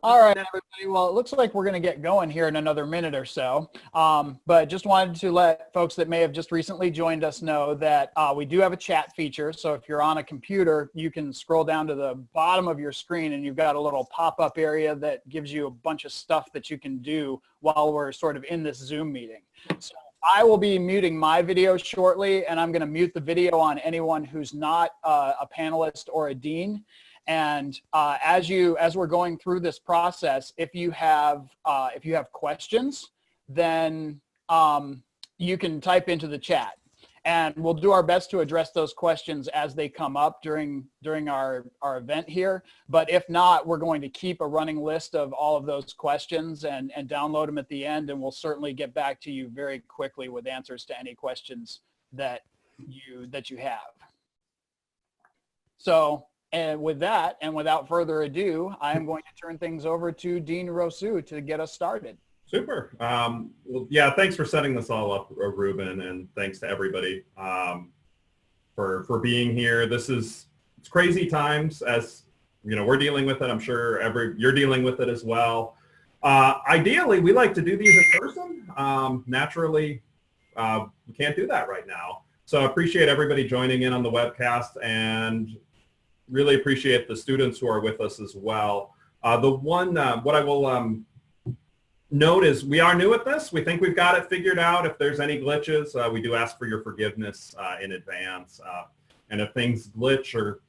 All right, everybody. Well, it looks like we're going to get going here in another minute or so. But just wanted to let folks that may have just recently joined us know that we do have a chat feature. So if you're on a computer, you can scroll down to the bottom of your screen and you've got a little pop-up area that gives you a bunch of stuff that you can do while we're sort of in this Zoom meeting. So I will be muting my video shortly, and I'm going to mute the video on anyone who's not a panelist or a dean. And as we're going through this process, if you have questions, then you can type into the chat, and we'll do our best to address those questions as they come up during our event here. But if not, we're going to keep a running list of all of those questions and download them at the end, and we'll certainly get back to you very quickly with answers to any questions that you have. So. And with that, and without further ado, I'm going to turn things over to Dean Rousu to get us started. Super. Well, yeah, thanks for setting this all up, Ruben, and thanks to everybody for being here. It's crazy times, as you know, we're dealing with it. I'm sure you're dealing with it as well. Ideally, we like to do these in person. Naturally, we can't do that right now. So I appreciate everybody joining in on the webcast, and really appreciate the students who are with us as well. What I will note is we are new at this. We think we've got it figured out. If there's any glitches, we do ask for your forgiveness in advance. And if things glitch or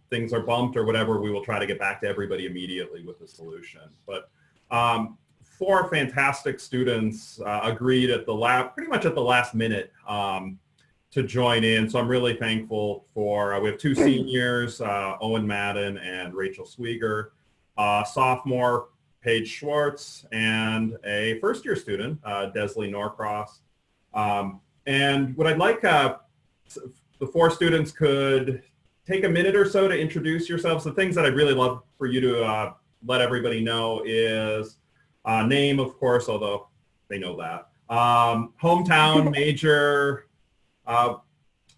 things are bumped or whatever, we will try to get back to everybody immediately with a solution. But 4 fantastic students agreed at pretty much at the last minute to join in. So I'm really thankful for, we have 2 seniors, Owen Madden and Rachel Swieger, sophomore, Paige Swartz, and a first-year student, Desley Norcross. And what I'd like, the 4 students could take a minute or so to introduce yourselves. The things that I'd really love for you to let everybody know is name, of course, although they know that. Hometown, major,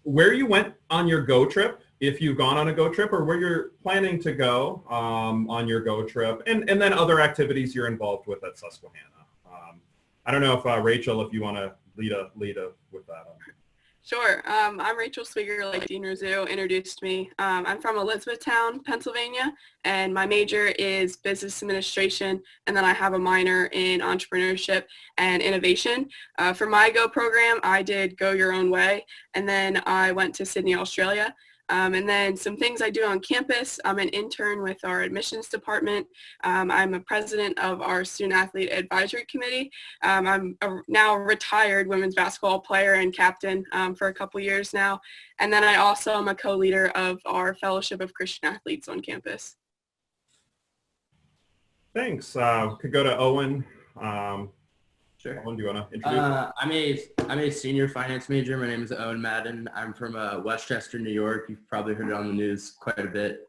where you went on your GO trip, if you've gone on a GO trip, or where you're planning to go on your GO trip, and then other activities you're involved with at Susquehanna. I don't know if Rachel, if you want to lead with that. Sure. I'm Rachel Swieger, like Dean Rousu introduced me. I'm from Elizabethtown, Pennsylvania, and my major is business administration, and then I have a minor in entrepreneurship and innovation. For my GO program, I did Go Your Own Way, and then I went to Sydney, Australia. And then some things I do on campus. I'm an intern with our admissions department. I'm a president of our student athlete advisory committee. I'm now a retired women's basketball player and captain for a couple years now. And then I also am a co-leader of our Fellowship of Christian Athletes on campus. Thanks. Could go to Owen. Sure. Owen, do you want to introduce? I'm a senior finance major. My name is Owen Madden. I'm from Westchester, New York. You've probably heard it on the news quite a bit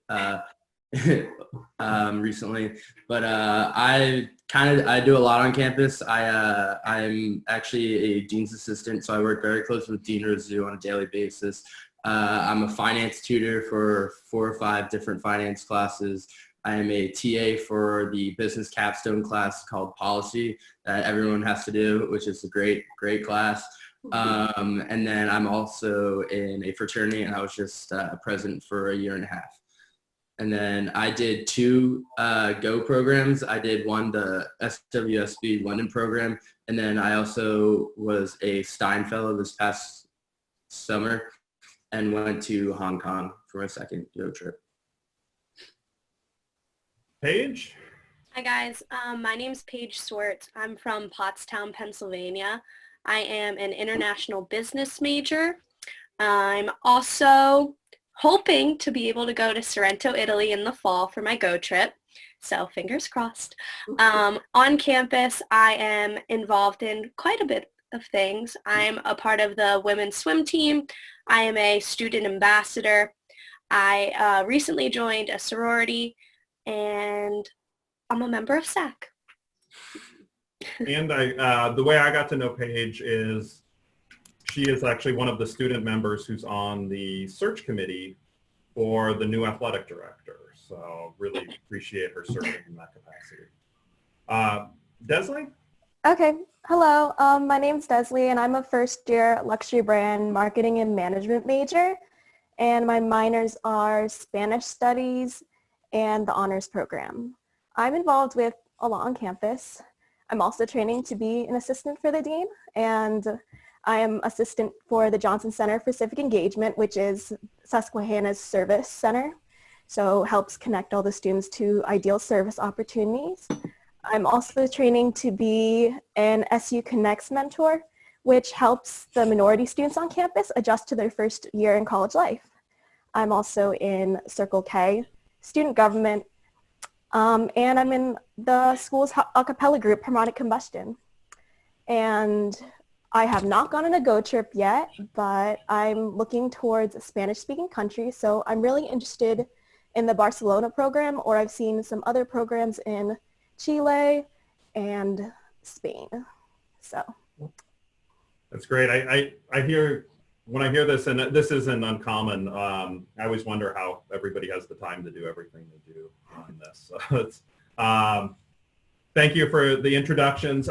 recently. But I do a lot on campus. I'm actually a dean's assistant, so I work very closely with Dean Rousu on a daily basis. I'm a finance tutor for 4 or 5 different finance classes. I am a TA for the business capstone class called Policy that everyone has to do, which is a great class. And then I'm also in a fraternity, and I was just president for a year and a half. And then I did 2 GO programs. I did one, the SWSB London program, and then I also was a Stein Fellow this past summer and went to Hong Kong for my second GO trip. Paige? Hi guys, my name's Paige Swartz. I'm from Pottstown, Pennsylvania. I am an international business major. I'm also hoping to be able to go to Sorrento, Italy in the fall for my GO trip, so fingers crossed. On campus, I am involved in quite a bit of things. I'm a part of the women's swim team. I am a student ambassador. I recently joined a sorority, and I'm a member of SAC. And the way I got to know Paige is she is actually one of the student members who's on the search committee for the new athletic director. So really appreciate her serving in that capacity. Desley? Okay. Hello. My name's Desley, and I'm a first-year luxury brand marketing and management major. And my minors are Spanish studies and the honors program. I'm involved with a lot on campus. I'm also training to be an assistant for the dean, and I am assistant for the Johnson Center for Civic Engagement, which is Susquehanna's service center. So helps connect all the students to ideal service opportunities. I'm also training to be an SU Connects mentor, which helps the minority students on campus adjust to their first year in college life. I'm also in Circle K, student government, and I'm in the school's a cappella group, Harmonic Combustion. And I have not gone on a Go trip yet, but I'm looking towards a Spanish-speaking country, so I'm really interested in the Barcelona program, or I've seen some other programs in Chile and Spain. So that's great. I hear, when I hear this, and this isn't uncommon, I always wonder how everybody has the time to do everything they do on this. So it's, thank you for the introductions.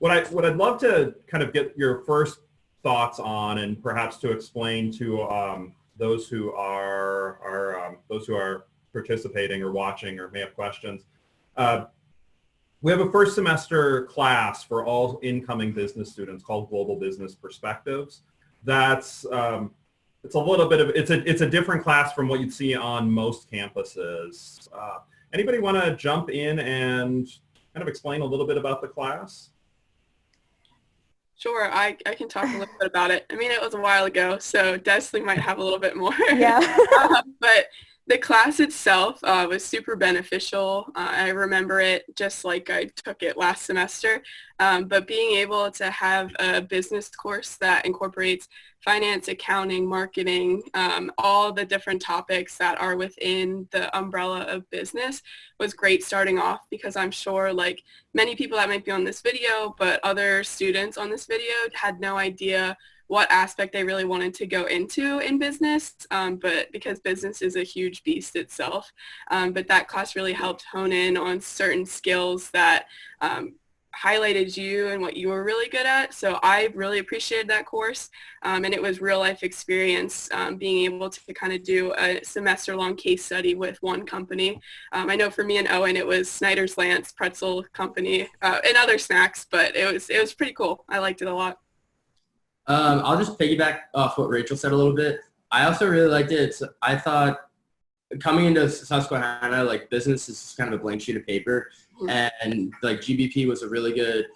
What I'd love to kind of get your first thoughts on, and perhaps to explain to those who are participating or watching or may have questions. We have a first semester class for all incoming business students called Global Business Perspectives. That's it's a little bit of it's a different class from what you'd see on most campuses. Anybody want to jump in and kind of explain a little bit about the class? Sure, I can talk a little bit about it. I mean, it was a while ago, so Desley might have a little bit more. yeah. But the class itself was super beneficial. I remember it just like I took it last semester. But being able to have a business course that incorporates finance, accounting, marketing, all the different topics that are within the umbrella of business was great starting off, because I'm sure like many people that might be on this video, but other students on this video had no idea what aspect they really wanted to go into in business, but because business is a huge beast itself. But that class really helped hone in on certain skills that highlighted you and what you were really good at. So I really appreciated that course, and it was real life experience, being able to kind of do a semester long case study with one company. I know for me and Owen it was Snyder's Lance Pretzel Company and other snacks, but it was pretty cool. I liked it a lot. I'll just piggyback off what Rachel said a little bit. I also really liked it. I thought coming into Susquehanna, like business is kind of a blank sheet of paper, and like GBP was a really good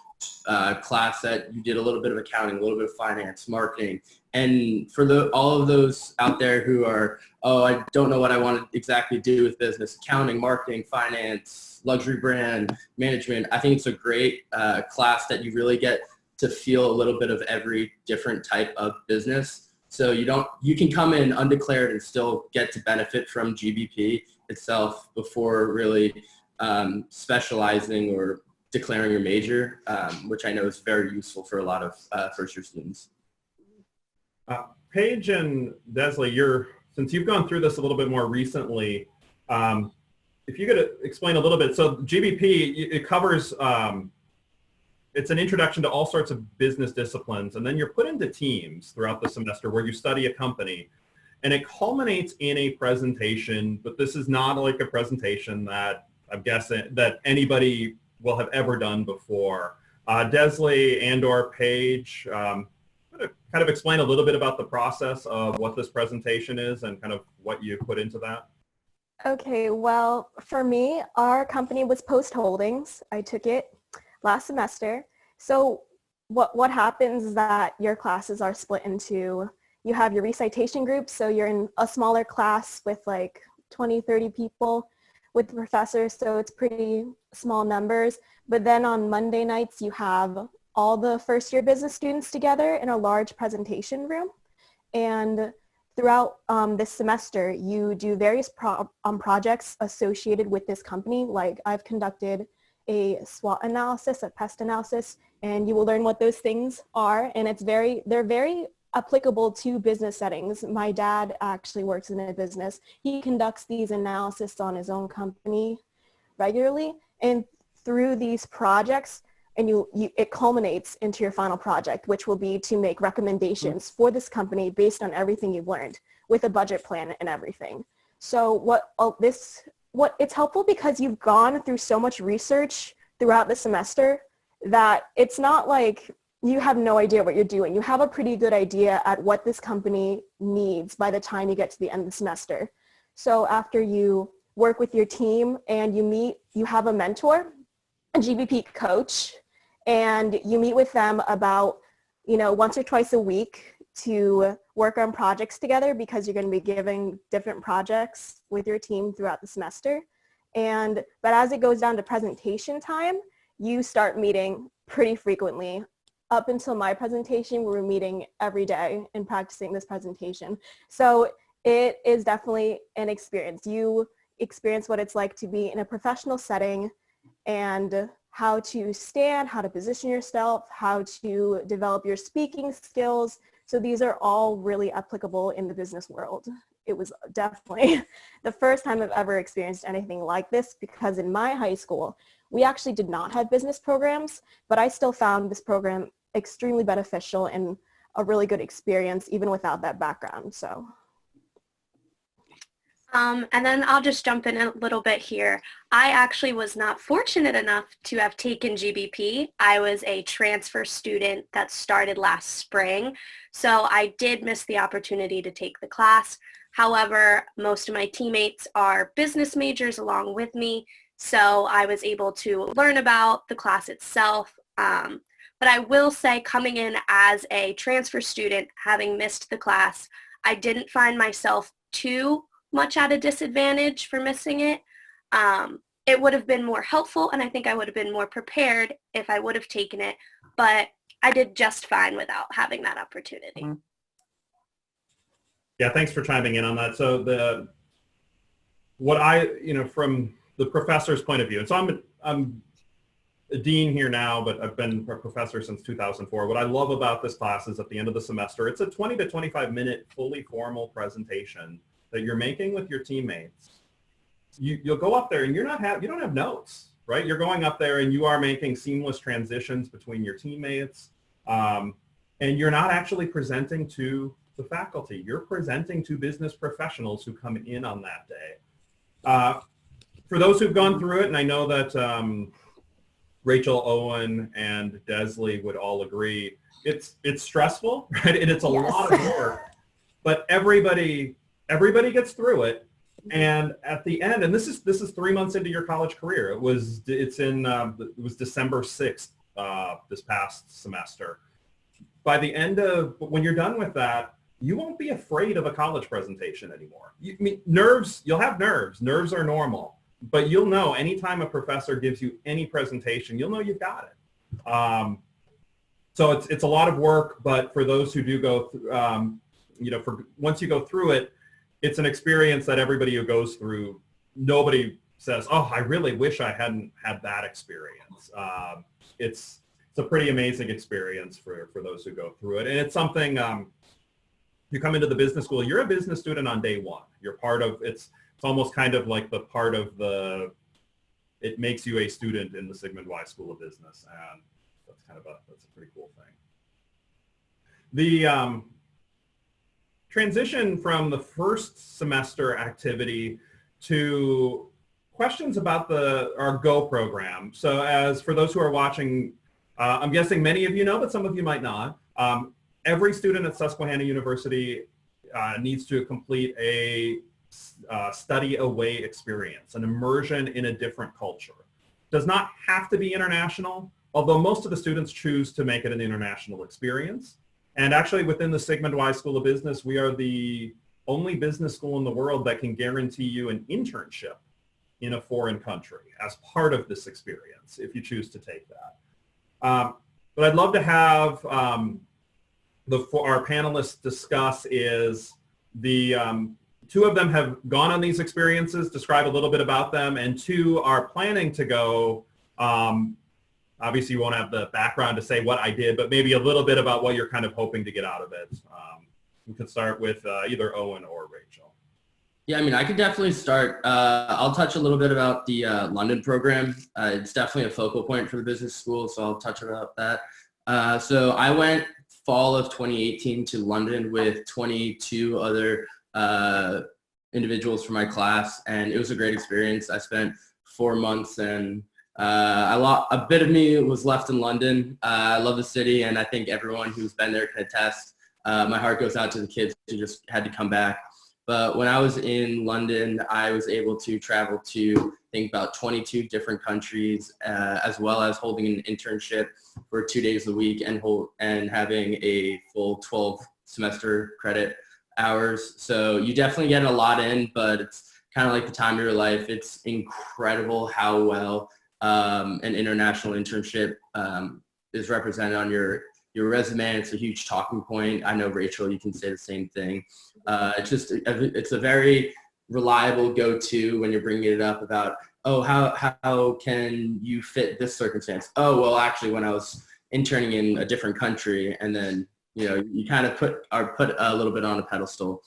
class that you did a little bit of accounting, a little bit of finance, marketing. And for all of those out there who are, I don't know what I want to exactly do with business, accounting, marketing, finance, luxury brand, management, I think it's a great class that you really get to feel a little bit of every different type of business. So you can come in undeclared and still get to benefit from GBP itself before really specializing or declaring your major, which I know is very useful for a lot of first-year students. Paige and Desley, since you've gone through this a little bit more recently, if you could explain a little bit. So GBP, it covers it's an introduction to all sorts of business disciplines, and then you're put into teams throughout the semester where you study a company, and it culminates in a presentation, but this is not like a presentation that I'm guessing that anybody will have ever done before. Desley and or Paige, kind of explain a little bit about the process of what this presentation is and kind of what you put into that. Okay, well, for me, our company was Post Holdings. I took it last semester. So what happens is that your classes are split into, you have your recitation groups, so you're in a smaller class with like 20, 30 people with the professor, so it's pretty small numbers. But then on Monday nights, you have all the first year business students together in a large presentation room. And throughout this semester, you do various projects associated with this company. Like I've conducted a SWOT analysis, a pest analysis, and you will learn what those things are. And they're very applicable to business settings. My dad actually works in a business. He conducts these analysis on his own company regularly, and through these projects, and it culminates into your final project, which will be to make recommendations for this company based on everything you've learned with a budget plan and everything. So it's helpful because you've gone through so much research throughout the semester that it's not like you have no idea what you're doing. You have a pretty good idea at what this company needs by the time you get to the end of the semester. So after you work with your team and you have a mentor, a GBP coach, and you meet with them about, once or twice a week to work on projects together, because you're going to be giving different projects with your team throughout the semester. But as it goes down to presentation time, you start meeting pretty frequently. Up until my presentation, we were meeting every day and practicing this presentation. So it is definitely an experience. You experience what it's like to be in a professional setting and how to stand, how to position yourself, how to develop your speaking skills. So these are all really applicable in the business world. It was definitely the first time I've ever experienced anything like this, because in my high school, we actually did not have business programs, but I still found this program extremely beneficial and a really good experience even without that background. So. And then I'll just jump in a little bit here. I actually was not fortunate enough to have taken GBP. I was a transfer student that started last spring, so I did miss the opportunity to take the class. However, most of my teammates are business majors along with me, so I was able to learn about the class itself. But I will say, coming in as a transfer student, having missed the class, I didn't find myself too much at a disadvantage for missing it. It would have been more helpful, and I think I would have been more prepared if I would have taken it, but I did just fine without having that opportunity. Yeah, thanks for chiming in on that. So from the professor's point of view, and so I'm a dean here now, but I've been a professor since 2004. What I love about this class is at the end of the semester, it's a 20 to 25 minute fully formal presentation that you're making with your teammates. You'll go up there and you don't have notes, right? You're going up there and you are making seamless transitions between your teammates, and you're not actually presenting to the faculty. You're presenting to business professionals who come in on that day. For those who've gone through it, and I know that Rachel, Owen, and Desley would all agree, it's stressful, right? And it's a lot of work, but everybody gets through it. And at the end, and this is 3 months into your college career. It was December 6th this past semester. By the end of, when you're done with that, you won't be afraid of a college presentation anymore. You'll have nerves. Nerves are normal, but you'll know anytime a professor gives you any presentation, you'll know you've got it. So it's a lot of work, but for those who do go through, once you go through it, it's an experience that everybody who goes through, nobody says, oh, I really wish I hadn't had that experience. It's a pretty amazing experience for those who go through it. And it's something, you come into the business school, you're a business student on day one. You're part of, it's almost kind of like it makes you a student in the Sigmund Weis School of Business. And that's a pretty cool thing. The transition from the first semester activity to questions about our GO program. So as for those who are watching, I'm guessing many of you know, but some of you might not. Every student at Susquehanna University needs to complete a study away experience, an immersion in a different culture. Does not have to be international, although most of the students choose to make it an international experience. And actually within the Sigmund Weis School of Business, we are the only business school in the world that can guarantee you an internship in a foreign country as part of this experience, if you choose to take that. But I'd love to have our panelists discuss is two of them have gone on these experiences, describe a little bit about them, and two are planning to go obviously you won't have the background to say what I did, but maybe a little bit about what you're kind of hoping to get out of it. We could start with either Owen or Rachel. Yeah, I mean, I could definitely start. I'll touch a little bit about the London program. It's definitely a focal point for the business school, so I'll touch about that. So I went fall of 2018 to London with 22 other individuals from my class, and it was a great experience. I spent 4 months, and a bit of me was left in London. I love the city, and I think everyone who's been there can attest. My heart goes out to the kids who just had to come back. But when I was in London, I was able to travel to, I think, about 22 different countries, as well as holding an internship for 2 days a week and having a full 12 semester credit hours. So you definitely get a lot in, but it's kind of like the time of your life. It's incredible how well an international internship is represented on your resume. It's a huge talking point. I know, Rachel, you can say the same thing. It's a very reliable go-to when you're bringing it up about, oh, how can you fit this circumstance? Oh, well, actually, when I was interning in a different country, and then, you kind of put a little bit on a pedestal.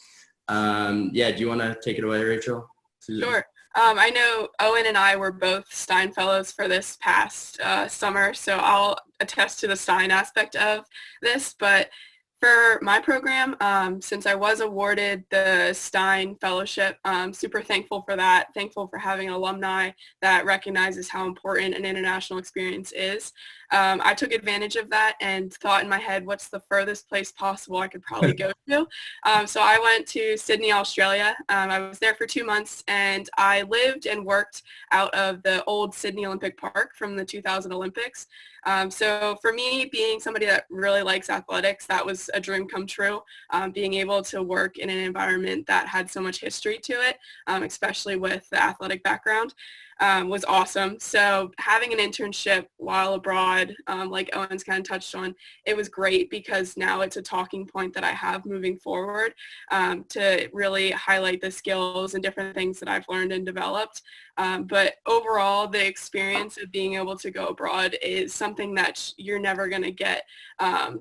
Do you want to take it away, Rachel? Sure. I know Owen and I were both Stein Fellows for this past summer, so I'll attest to the Stein aspect of this. But for my program, since I was awarded the Stein Fellowship, I'm super thankful for that, thankful for having an alumni that recognizes how important an international experience is. I took advantage of that and thought in my head, what's the furthest place possible I could probably go to? So I went to Sydney, Australia. I was there for 2 months, and I lived and worked out of the old Sydney Olympic Park from the 2000 Olympics. So for me, being somebody that really likes athletics, that was a dream come true. Being able to work in an environment that had so much history to it, especially with the athletic background, was awesome. So having an internship while abroad, like Owen's kind of touched on, it was great because now it's a talking point that I have moving forward to really highlight the skills and different things that I've learned and developed. But overall, the experience of being able to go abroad is something that you're never going to get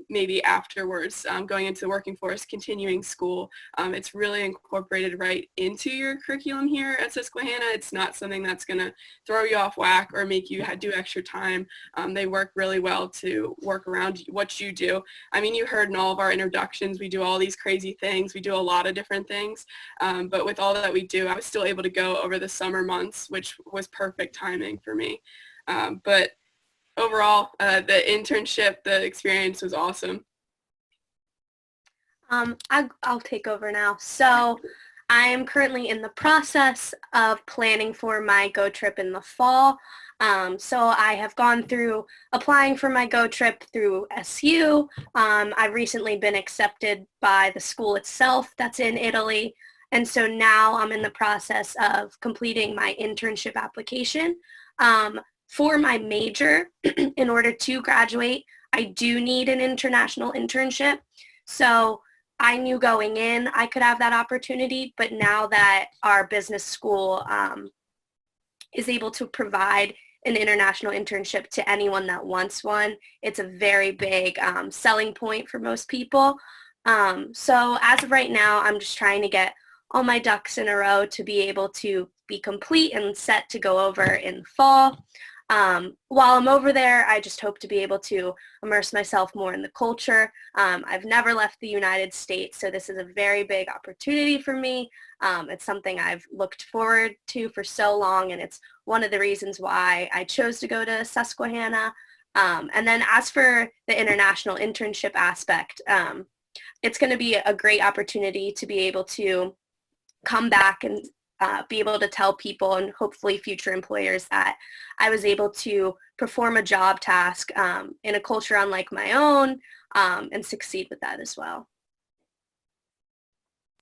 maybe afterwards, going into the working force, continuing school. It's really incorporated right into your curriculum here at Susquehanna. It's not something that's going to throw you off whack or make you do extra time. They work really well to work around what you do. I mean, you heard in all of our introductions, we do all these crazy things. We do a lot of different things. But with all that we do, I was still able to go over the summer months, which was perfect timing for me. But overall, the internship, the experience was awesome. I'll take over now. So I am currently in the process of planning for my Go trip in the fall. So I have gone through applying for my Go trip through SU. I've recently been accepted by the school itself that's in Italy. And so now I'm in the process of completing my internship application. For my major, in order to graduate, I do need an international internship. So I knew going in I could have that opportunity, but now that our business school is able to provide an international internship to anyone that wants one, it's a very big selling point for most people. So as of right now, I'm just trying to get all my ducks in a row to be able to be complete and set to go over in the fall. While I'm over there, I just hope to be able to immerse myself more in the culture. I've never left the United States, so this is a very big opportunity for me. It's something I've looked forward to for so long, and it's one of the reasons why I chose to go to Susquehanna. And then as for the international internship aspect, it's going to be a great opportunity to be able to come back and be able to tell people and hopefully future employers that I was able to perform a job task in a culture unlike my own and succeed with that as well.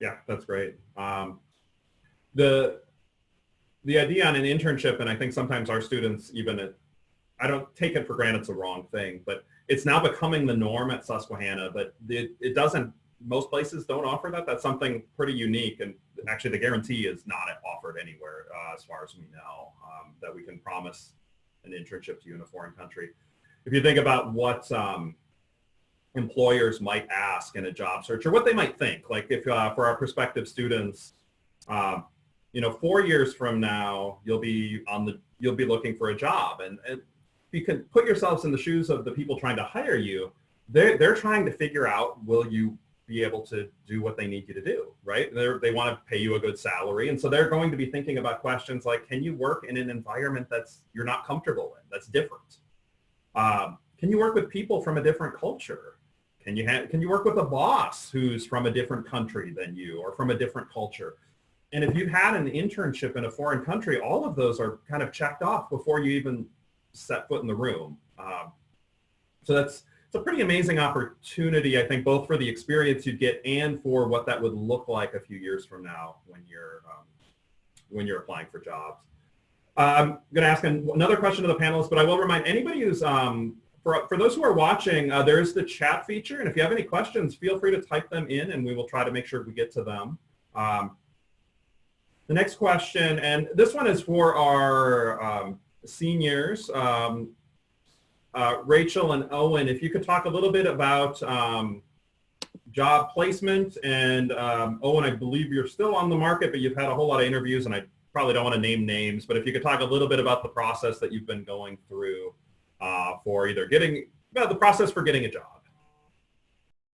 Yeah, that's great. The idea on an internship, and I think sometimes our students I don't take it for granted, it's a wrong thing, but it's now becoming the norm at Susquehanna, but it doesn't, most places don't offer that. That's something pretty unique, and actually the guarantee is not offered anywhere as far as we know, that we can promise an internship to you in a foreign country. if you think about what employers might ask in a job search, or what they might think, like if for our prospective students, 4 years from now, you'll be looking for a job, and you can put yourselves in the shoes of the people trying to hire you. They're trying to figure out, will you be able to do what they need you to do, right? They want to pay you a good salary. And so they're going to be thinking about questions like, can you work in an environment you're not comfortable in, that's different? Can you work with people from a different culture? Can you work with a boss who's from a different country than you, or from a different culture? And if you've had an internship in a foreign country, all of those are kind of checked off before you even set foot in the room. So it's a pretty amazing opportunity, I think, both for the experience you'd get and for what that would look like a few years from now when you're applying for jobs. I'm going to ask another question to the panelists, but I will remind anybody who's, for those who are watching, there's the chat feature, and if you have any questions, feel free to type them in, and we will try to make sure we get to them. The next question, and this one is for our seniors, Rachel and Owen, if you could talk a little bit about job placement, and Owen, I believe you're still on the market, but you've had a whole lot of interviews, and I probably don't want to name names, but if you could talk a little bit about the process that you've been going through for either the process for getting a job.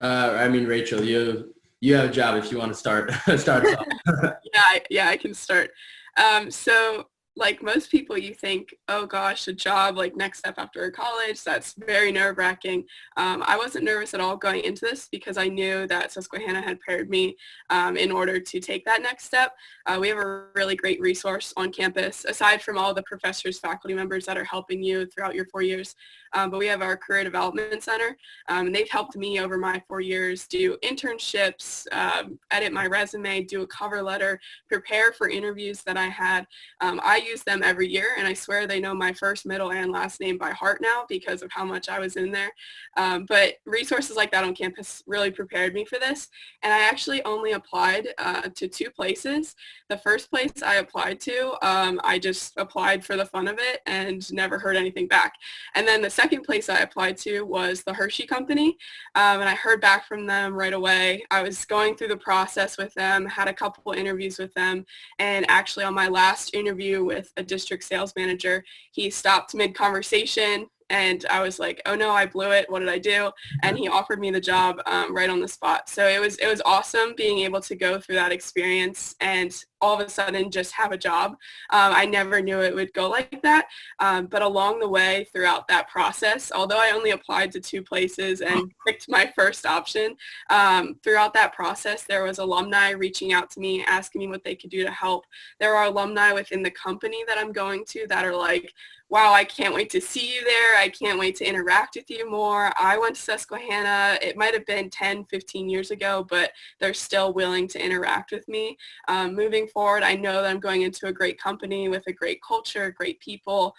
Rachel, you have a job if you want to start us off. Yeah, I can start. So like most people, you think, oh gosh, a job, like next step after college, that's very nerve-wracking. I wasn't nervous at all going into this because I knew that Susquehanna had paired me in order to take that next step. We have a really great resource on campus, aside from all the professors, faculty members that are helping you throughout your 4 years. But we have our Career Development Center, and they've helped me over my 4 years do internships, edit my resume, do a cover letter, prepare for interviews that I had. I use them every year, and I swear they know my first, middle, and last name by heart now because of how much I was in there. But resources like that on campus really prepared me for this, and I actually only applied to 2 places. The first place I applied to, I just applied for the fun of it and never heard anything back. And then the second place I applied to was the Hershey Company, and I heard back from them right away. I was going through the process with them, had a couple interviews with them, and actually on my last interview with a district sales manager, he stopped mid-conversation, and I was like, oh no, I blew it. What did I do? And he offered me the job right on the spot. So it was awesome being able to go through that experience and all of a sudden just have a job. I never knew it would go like that. But along the way throughout that process, although I only applied to 2 places and picked my first option, throughout that process, there was alumni reaching out to me, asking me what they could do to help. There are alumni within the company that I'm going to that are like, wow, I can't wait to see you there. I can't wait to interact with you more. I went to Susquehanna. It might have been 10, 15 years ago, but they're still willing to interact with me. Moving forward, I know that I'm going into a great company with a great culture, great people,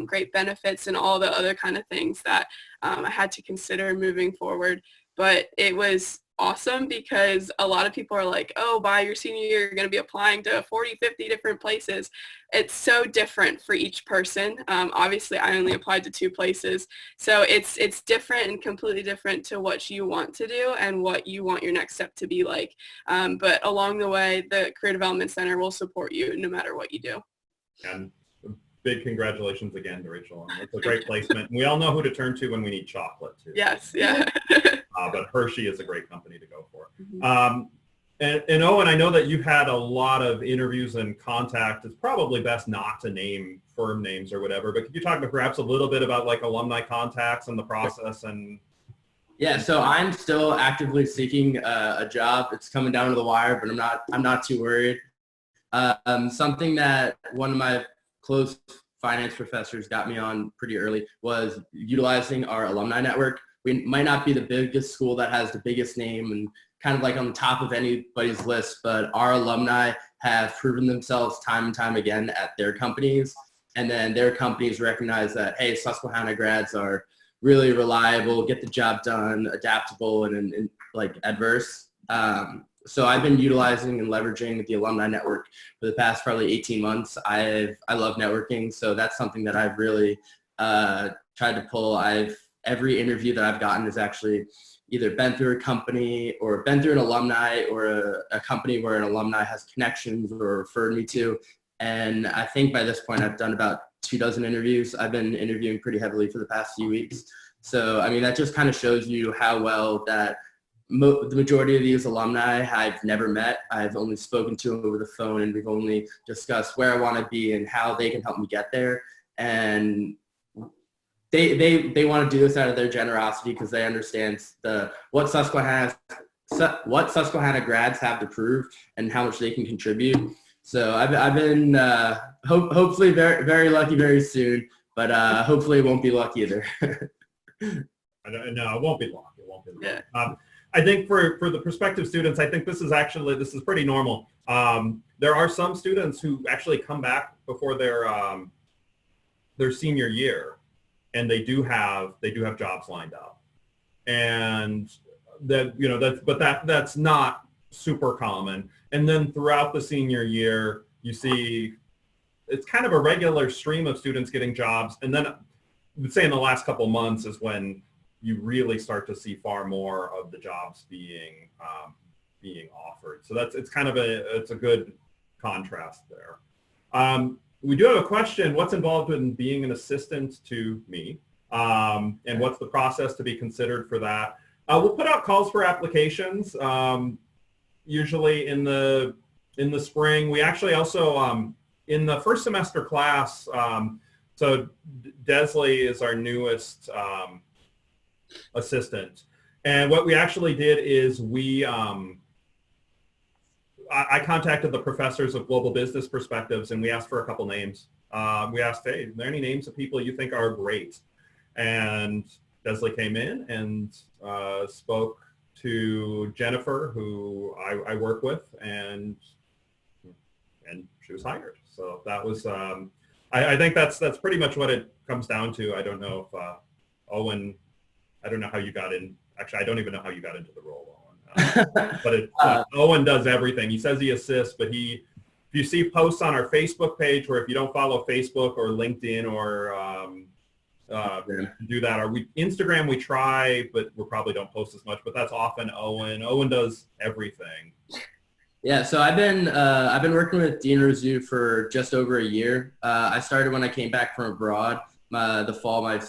great benefits, and all the other kind of things that I had to consider moving forward. But it was awesome because a lot of people are like, oh, by your senior year, you're going to be applying to 40, 50 different places. It's so different for each person. Obviously, I only applied to 2 places. So it's different and completely different to what you want to do and what you want your next step to be like. But along the way, the Career Development Center will support you no matter what you do. And big congratulations again to Rachel. It's a great placement. We all know who to turn to when we need chocolate, too. Yes, yeah. But Hershey is a great company to go for. And Owen, I know that you've had a lot of interviews and contact. It's probably best not to name firm names or whatever, but could you talk perhaps a little bit about like alumni contacts and the process? And Yeah, so I'm still actively seeking a job. It's coming down to the wire, but I'm not too worried. Something that one of my close finance professors got me on pretty early was utilizing our alumni network. We might not be the biggest school that has the biggest name and kind of like on the top of anybody's list, but our alumni have proven themselves time and time again at their companies. And then their companies recognize that, hey, Susquehanna grads are really reliable, get the job done, adaptable, and like adverse. So I've been utilizing and leveraging the alumni network for the past probably 18 months. I love networking, so that's something that I've really tried to pull. Every interview that I've gotten has actually either been through a company or been through an alumni or a company where an alumni has connections or referred me to. And I think by this point I've done about 24 interviews. I've been interviewing pretty heavily for the past few weeks. So, I mean, that just kind of shows you how well that the majority of these alumni I've never met. I've only spoken to them over the phone, and we've only discussed where I want to be and how they can help me get there. And they want to do this out of their generosity because they understand what Susquehanna grads have to prove and how much they can contribute. So I've been hopefully very, very lucky very soon, but hopefully it won't be luck either. No, it won't be long. It won't be long. Yeah. I think for the prospective students, I think this is pretty normal. There are some students who actually come back before their senior year, and they do have jobs lined up, and that's not super common. And then throughout the senior year, you see it's kind of a regular stream of students getting jobs, and then I would say in the last couple months is when you really start to see far more of the jobs being offered. So it's a good contrast there. We do have a question: what's involved in being an assistant to me, and what's the process to be considered for that? We'll put out calls for applications usually in the spring. We actually also in the first semester class. So Desley is our newest assistant, and what we actually did is I contacted the professors of global business perspectives, and we asked for a couple names. We asked, hey, are there any names of people you think are great? And Desley came in and spoke to Jennifer, who I work with, and she was hired. So that was, I think that's pretty much what it comes down to. I don't know if Owen, I don't know how you got in. Actually, I don't even know how you got into the role, Owen. But Owen does everything. He says he assists, but if you see posts on our Facebook page, or if you don't follow Facebook or LinkedIn or do that, or Instagram we try, but we probably don't post as much, but that's often Owen. Owen does everything. Yeah, so I've been working with Dean Rousu for just over a year. I started when I came back from abroad, the fall of my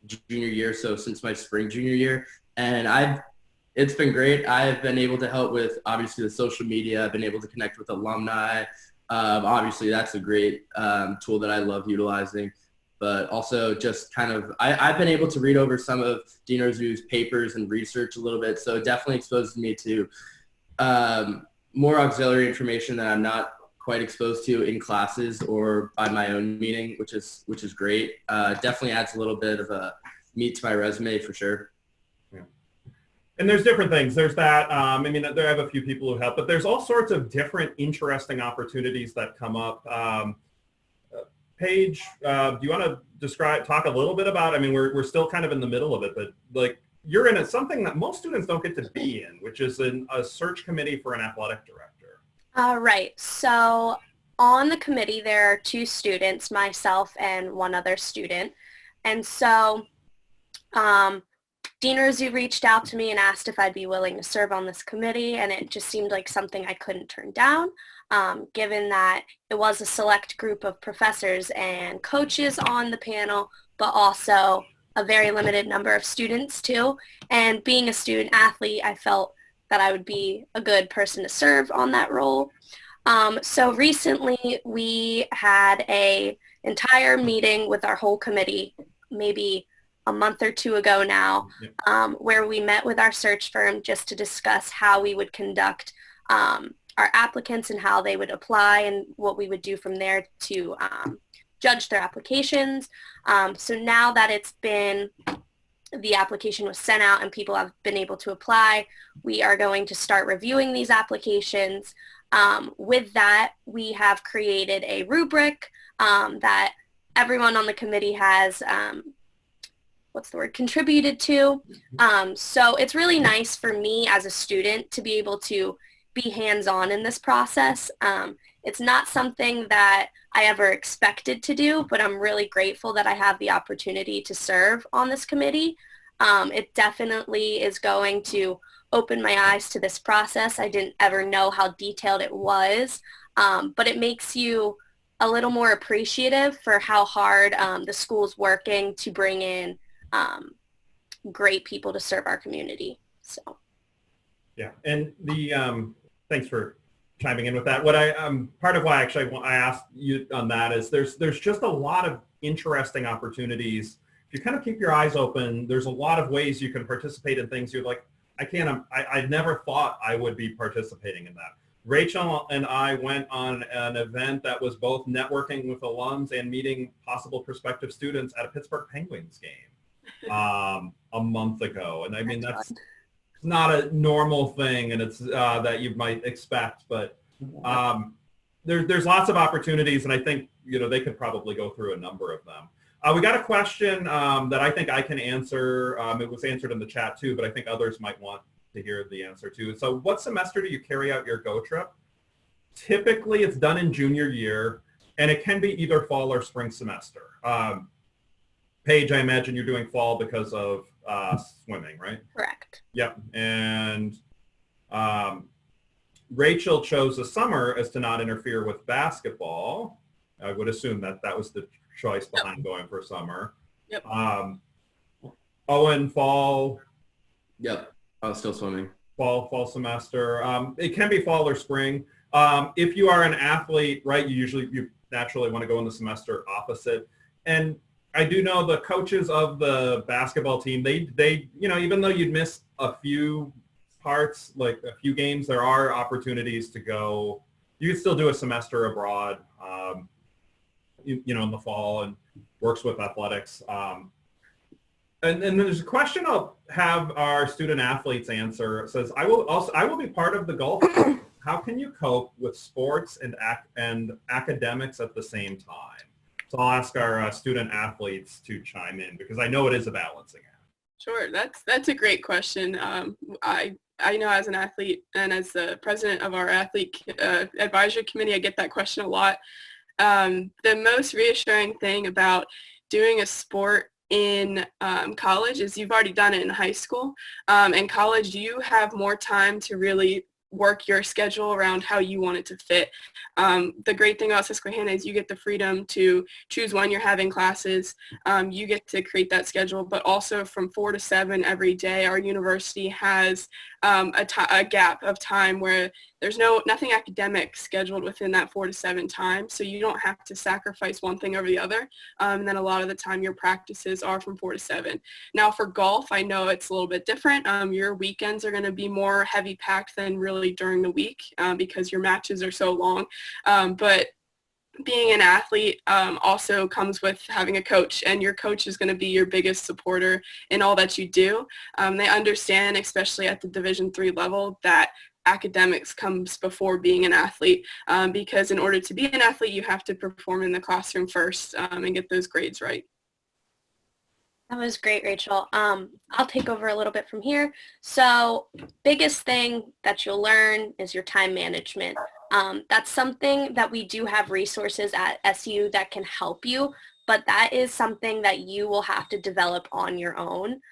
junior year, so since my spring junior year, and it's been great. I've been able to help with, obviously, the social media. I've been able to connect with alumni. Obviously, that's a great tool that I love utilizing. But also just kind of, I've been able to read over some of Dean Rousu's papers and research a little bit. So it definitely exposes me to more auxiliary information that I'm not quite exposed to in classes or by my own meeting, which is great. Definitely adds a little bit of a meat to my resume for sure. And there's different things. There's that. I mean, there have a few people who help, but there's all sorts of different interesting opportunities that come up. Paige, do you want to talk a little bit about? I mean, we're still kind of in the middle of it, but like you're in something that most students don't get to be in, which is a search committee for an athletic director. Right. So on the committee, there are 2 students, myself and one other student, and so. Dean Rousu reached out to me and asked if I'd be willing to serve on this committee, and it just seemed like something I couldn't turn down, given that it was a select group of professors and coaches on the panel, but also a very limited number of students too. And being a student athlete, I felt that I would be a good person to serve on that role. So recently we had an entire meeting with our whole committee, maybe a month or 2 ago now, where we met with our search firm just to discuss how we would conduct our applicants and how they would apply and what we would do from there to judge their applications. So now that the application was sent out and people have been able to apply, we are going to start reviewing these applications. With that, we have created a rubric that everyone on the committee has contributed to. So it's really nice for me as a student to be able to be hands-on in this process. It's not something that I ever expected to do, but I'm really grateful that I have the opportunity to serve on this committee. It definitely is going to open my eyes to this process. I didn't ever know how detailed it was, but it makes you a little more appreciative for how hard the school's working to bring in great people to serve our community. So. Yeah, and thanks for chiming in with that. What part of why actually I asked you on that is there's just a lot of interesting opportunities. If you kind of keep your eyes open, there's a lot of ways you can participate in things you're like, I never thought I would be participating in that. Rachel and I went on an event that was both networking with alums and meeting possible prospective students at a Pittsburgh Penguins game a month ago. And I mean, that's not a normal thing, and it's that you might expect, but there's lots of opportunities, and I think they could probably go through a number of them. We got a question that I think I can answer. It was answered in the chat too, but I think others might want to hear the answer too. So what semester do you carry out your Go trip? Typically it's done in junior year, and it can be either fall or spring semester. Paige, I imagine you're doing fall because of swimming, right? Correct. Yep. And Rachel chose the summer as to not interfere with basketball. I would assume that was the choice behind going for summer. Yep. Owen, fall. Yep. I was still swimming. Fall semester. It can be fall or spring. If you are an athlete, right, you naturally want to go in the semester opposite. And I do know the coaches of the basketball team, they even though you'd miss a few parts, like a few games, there are opportunities to go. You can still do a semester abroad, in the fall, and works with athletics. And there's a question I'll have our student athletes answer. It says, I will be part of the golf team. How can you cope with sports and academics at the same time? So I'll ask our student athletes to chime in, because I know it is a balancing act. Sure, that's a great question. I know as an athlete and as the president of our athlete advisory committee, I get that question a lot. The most reassuring thing about doing a sport in college is you've already done it in high school. In college, you have more time to really work your schedule around how you want it to fit. The great thing about Susquehanna is you get the freedom to choose when you're having classes. You get to create that schedule, but also from 4 to 7 every day, our university has a gap of time where there's nothing academic scheduled within that 4 to 7 time, so you don't have to sacrifice one thing over the other. And then a lot of the time your practices are from 4 to 7. Now for golf, I know it's a little bit different. Your weekends are going to be more heavy packed than really during the week because your matches are so long. But being an athlete also comes with having a coach, and your coach is going to be your biggest supporter in all that you do. They understand, especially at the Division III level, that academics comes before being an athlete because in order to be an athlete, you have to perform in the classroom first and get those grades right. That was great, Rachel. I'll take over a little bit from here. So biggest thing that you'll learn is your time management. That's something that we do have resources at SU that can help you, but that is something that you will have to develop on your own.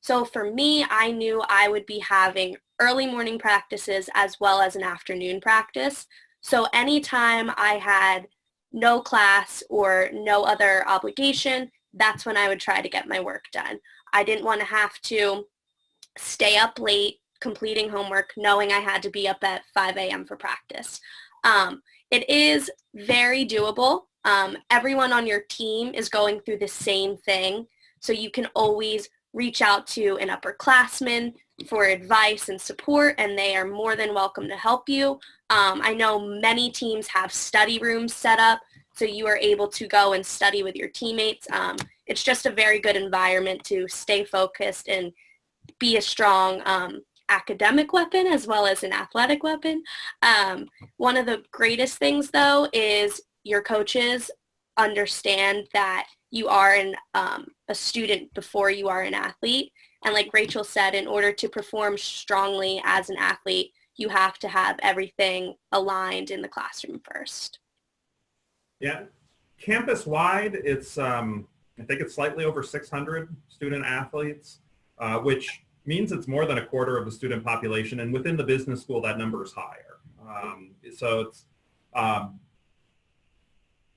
So for me, I knew I would be having early morning practices as well as an afternoon practice. So anytime I had no class or no other obligation, that's when I would try to get my work done. I didn't want to have to stay up late completing homework knowing I had to be up at 5 a.m. for practice. It is very doable. Everyone on your team is going through the same thing, so you can always reach out to an upperclassman for advice and support, and they are more than welcome to help you. I know many teams have study rooms set up, so you are able to go and study with your teammates. It's just a very good environment to stay focused and be a strong academic weapon as well as an athletic weapon. One of the greatest things, though, is your coaches understand that you are a student before you are an athlete. And like Rachel said, in order to perform strongly as an athlete, you have to have everything aligned in the classroom first. Yeah, campus-wide, it's I think it's slightly over 600 student athletes, which means it's more than a quarter of the student population, and within the business school, that number is higher. So it's,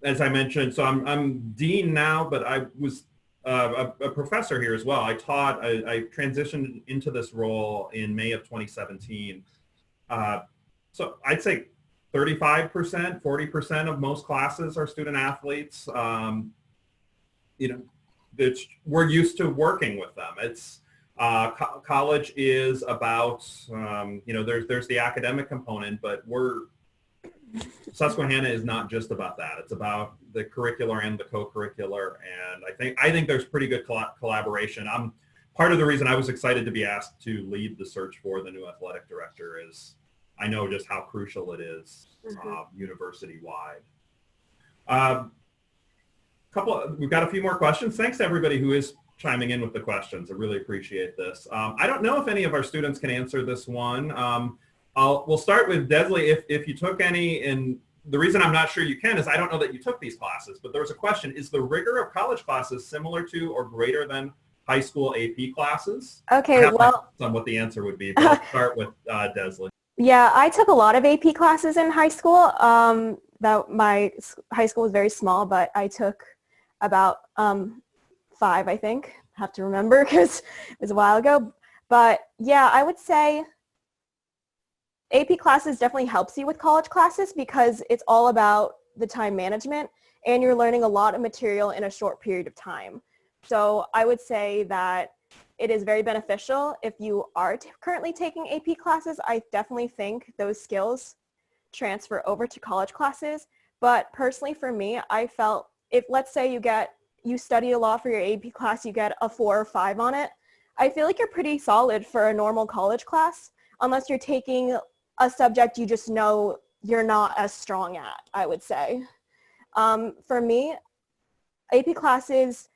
as I mentioned, so I'm dean now, but I was a professor here as well. I transitioned into this role in May of 2017. So I'd say 35%, 40% of most classes are student athletes. We're used to working with them. It's college is about, there's the academic component, but Susquehanna is not just about that. It's about the curricular and the co-curricular, and I think there's pretty good collaboration. Part of the reason I was excited to be asked to lead the search for the new athletic director is I know just how crucial it is university-wide. We've got a few more questions. Thanks to everybody who is chiming in with the questions. I really appreciate this. I don't know if any of our students can answer this one. We'll start with Desley. If you took any, and the reason I'm not sure you can is I don't know that you took these classes, but there was a question, is the rigor of college classes similar to or greater than high school AP classes? Okay, well, on what the answer would be, but I'll start with Desley. Yeah, I took a lot of AP classes in high school. My high school was very small, but I took about 5, I think. I have to remember because it was a while ago. But yeah, I would say AP classes definitely helps you with college classes because it's all about the time management and you're learning a lot of material in a short period of time. So I would say that it is very beneficial if you are currently taking AP classes. I definitely think those skills transfer over to college classes. But personally for me, I felt if let's say you study a lot for your AP class, you get a 4 or 5 on it, I feel like you're pretty solid for a normal college class unless you're taking a subject you just know you're not as strong at, I would say. For me, AP classes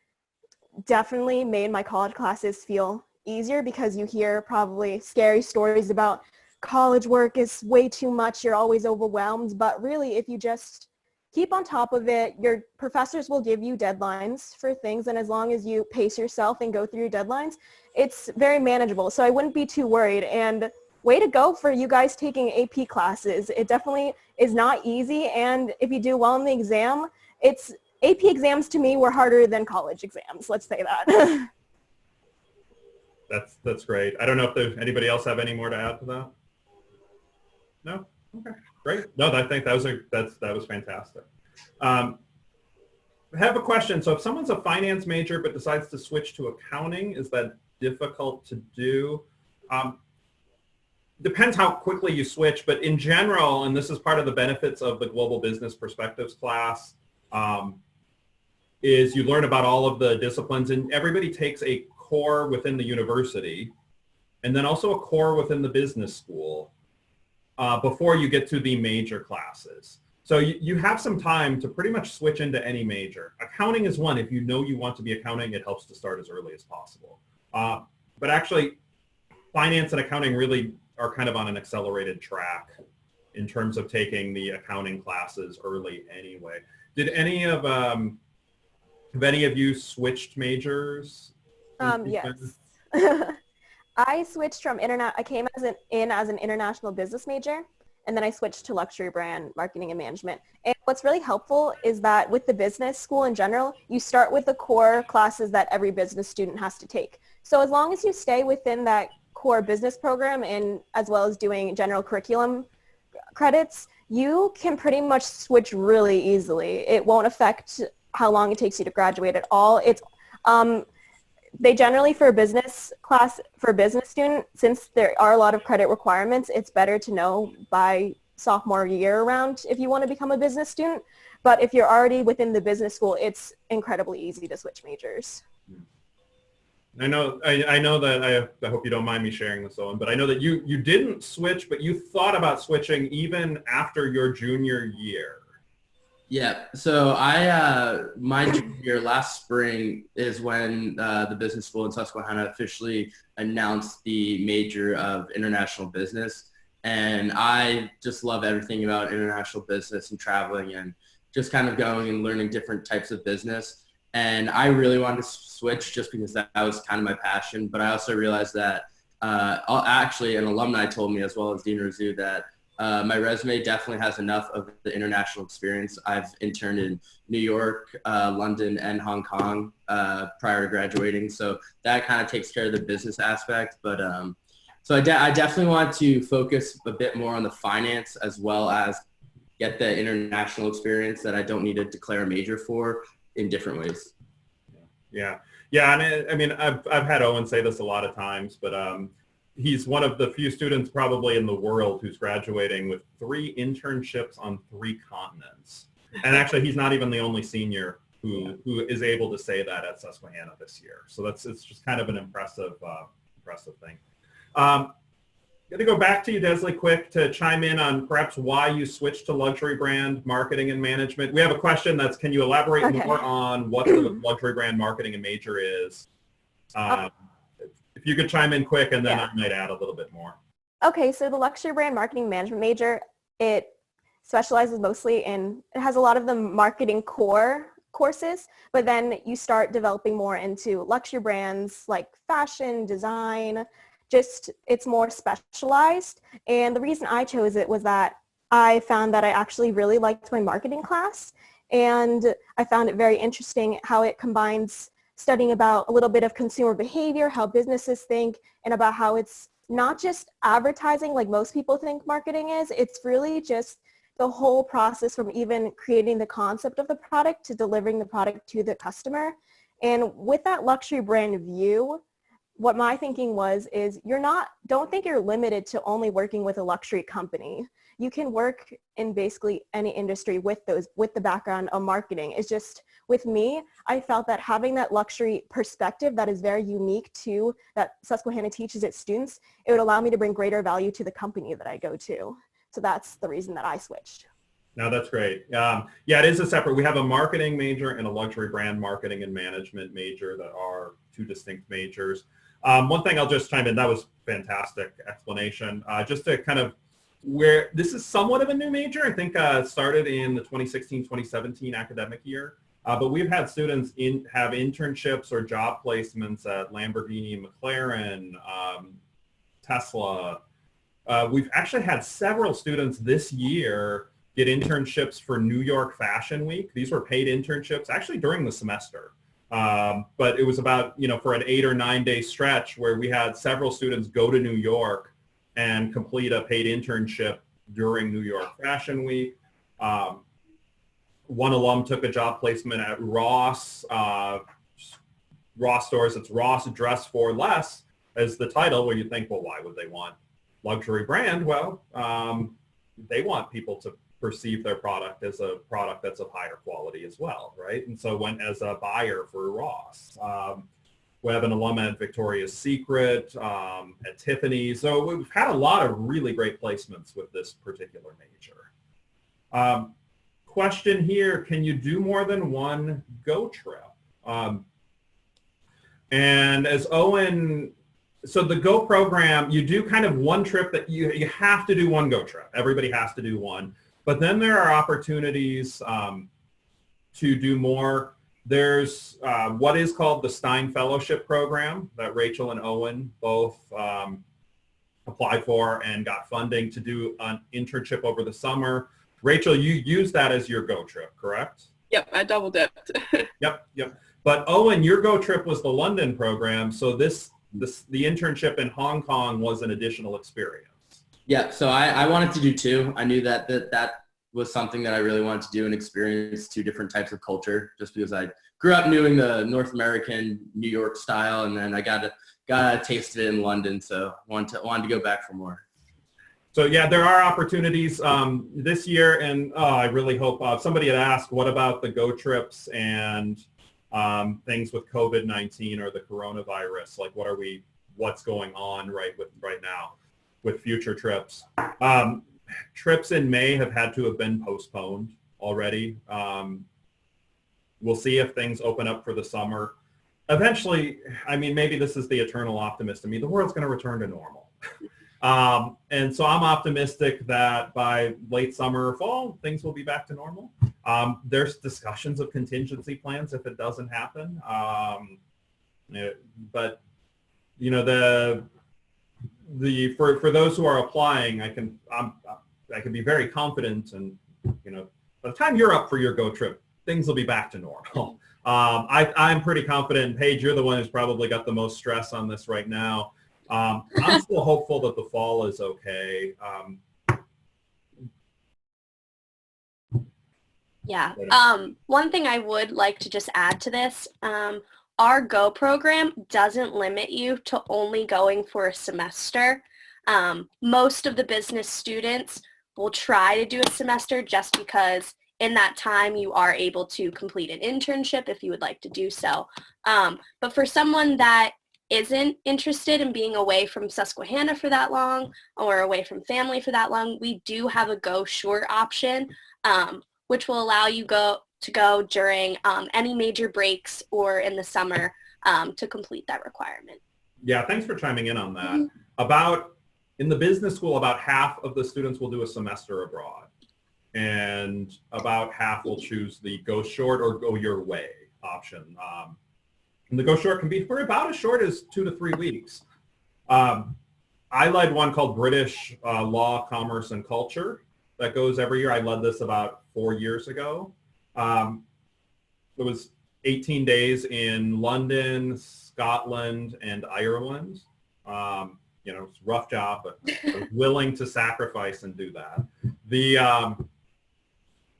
definitely made my college classes feel easier because you hear probably scary stories about college work is way too much, you're always overwhelmed, but really if you just keep on top of it, your professors will give you deadlines for things, and as long as you pace yourself and go through your deadlines, it's very manageable. So I wouldn't be too worried, and way to go for you guys taking AP classes. It definitely is not easy, and if you do well in the exam, AP exams to me were harder than college exams, let's say that. That's great. I don't know if anybody else have any more to add to that? No? Okay, great. No, I think that was fantastic. I have a question. So if someone's a finance major but decides to switch to accounting, is that difficult to do? Depends how quickly you switch, but in general, and this is part of the benefits of the Global Business Perspectives class, is you learn about all of the disciplines, and everybody takes a core within the university and then also a core within the business school before you get to the major classes. So you have some time to pretty much switch into any major. Accounting is one. If you know you want to be accounting, it helps to start as early as possible. But actually, finance and accounting really are kind of on an accelerated track in terms of taking the accounting classes early anyway. Did any of have any of you switched majors? Yes. I switched from I came as an international business major, and then I switched to luxury brand marketing and management. And what's really helpful is that with the business school in general, you start with the core classes that every business student has to take. So as long as you stay within that core business program and as well as doing general curriculum credits, you can pretty much switch really easily. It won't affect how long it takes you to graduate at all. It's they generally, for a business class, for a business student, since there are a lot of credit requirements, it's better to know by sophomore year around if you want to become a business student. But if you're already within the business school, it's incredibly easy to switch majors. I know that I hope you don't mind me sharing this, Owen, but I know that you didn't switch, but you thought about switching even after your junior year. Yeah, so my junior year last spring is when the business school in Susquehanna officially announced the major of international business. And I just love everything about international business and traveling and just kind of going and learning different types of business. And I really wanted to switch just because that was kind of my passion. But I also realized that actually an alumni told me, as well as Dean Rousu, that my resume definitely has enough of the international experience. I've interned in New York, London, and Hong Kong prior to graduating. So that kind of takes care of the business aspect. But so I definitely want to focus a bit more on the finance as well as get the international experience that I don't need to declare a major for in different ways. Yeah. And I mean, I've had Owen say this a lot of times, but he's one of the few students probably in the world who's graduating with 3 internships on 3 continents. And actually, he's not even the only senior who is able to say that at Susquehanna this year. So it's just kind of an impressive thing. Going to go back to you, Desley, quick to chime in on perhaps why you switched to luxury brand marketing and management. We have a question that's, can you elaborate more on what the luxury brand marketing and major is? If you could chime in quick, and then I might add a little bit more. Okay, so the luxury brand marketing management major, it specializes mostly in, it has a lot of the marketing core courses, but then you start developing more into luxury brands like fashion, design, just it's more specialized. And the reason I chose it was that I found that I actually really liked my marketing class, and I found it very interesting how it combines studying about a little bit of consumer behavior, how businesses think, and about how it's not just advertising like most people think marketing is. It's really just the whole process from even creating the concept of the product to delivering the product to the customer. And with that luxury brand view, what my thinking was is don't think you're limited to only working with a luxury company. You can work in basically any industry with the background of marketing. It's just, with me, I felt that having that luxury perspective that is very unique to that Susquehanna teaches its students, it would allow me to bring greater value to the company that I go to. So that's the reason that I switched. No, that's great. It is a separate, we have a marketing major and a luxury brand marketing and management major that are 2 distinct majors. One thing I'll just chime in, that was fantastic explanation. Just to kind of where this is somewhat of a new major, I think started in the 2016-2017 academic year. But we've had students have internships or job placements at Lamborghini, McLaren, Tesla. We've actually had several students this year get internships for New York Fashion Week. These were paid internships actually during the semester. But it was about, for an 8 or 9 day stretch where we had several students go to New York and complete a paid internship during New York Fashion Week. One alum took a job placement at Ross stores. It's Ross Dress for Less as the title, where you think, well, why would they want luxury brand? Well, they want people to perceive their product as a product that's of higher quality as well, right? And so went as a buyer for Ross. We have an alum at Victoria's Secret, at Tiffany's. So we've had a lot of really great placements with this particular major. Question here, can you do more than one Go trip? And as Owen, so the Go program, you do kind of one trip that you have to do one Go trip. Everybody has to do one. But then there are opportunities to do more. There's what is called the Stein Fellowship Program that Rachel and Owen both applied for and got funding to do an internship over the summer. Rachel, you used that as your Go trip, correct? Yep, I double dipped. Yep. But Owen, your Go trip was the London program, so the internship in Hong Kong was an additional experience. Yeah, so I wanted to do 2. I knew that was something that I really wanted to do and experience 2 different types of culture, just because I grew up knowing the North American New York style, and then I got a taste of it in London, so wanted to go back for more. So yeah, there are opportunities this year, and I really hope somebody had asked, what about the Go trips and things with COVID-19 or the coronavirus? Like, what's going on right now with future trips? Trips in May have had to have been postponed already. We'll see if things open up for the summer. Eventually, I mean, maybe this is the eternal optimist in me, the world's going to return to normal. And so I'm optimistic that by late summer or fall, things will be back to normal. There's discussions of contingency plans if it doesn't happen. But you know, for those who are applying, I can be very confident, and you know, by the time you're up for your go trip, things will be back to normal. I'm pretty confident. Paige, you're the one who's probably got the most stress on this right now. I'm still hopeful that the fall is okay. Yeah. One thing I would like to just add to this, our GO program doesn't limit you to only going for a semester. Most of the business students will try to do a semester just because in that time you are able to complete an internship if you would like to do so. But for someone that isn't interested in being away from Susquehanna for that long or away from family for that long, we do have a Go Short option, which will allow you to go during any major breaks or in the summer to complete that requirement. Yeah, thanks for chiming in on that. In the business school, about half of the students will do a semester abroad, and about half will choose the Go Short or Go Your Way option. And the Go Short can be for about as short as 2 to 3 weeks. I led one called British Law, Commerce, and Culture that goes every year. I led this about 4 years ago. It was 18 days in London, Scotland, and Ireland. You know, it's a rough job, but I was willing to sacrifice and do that.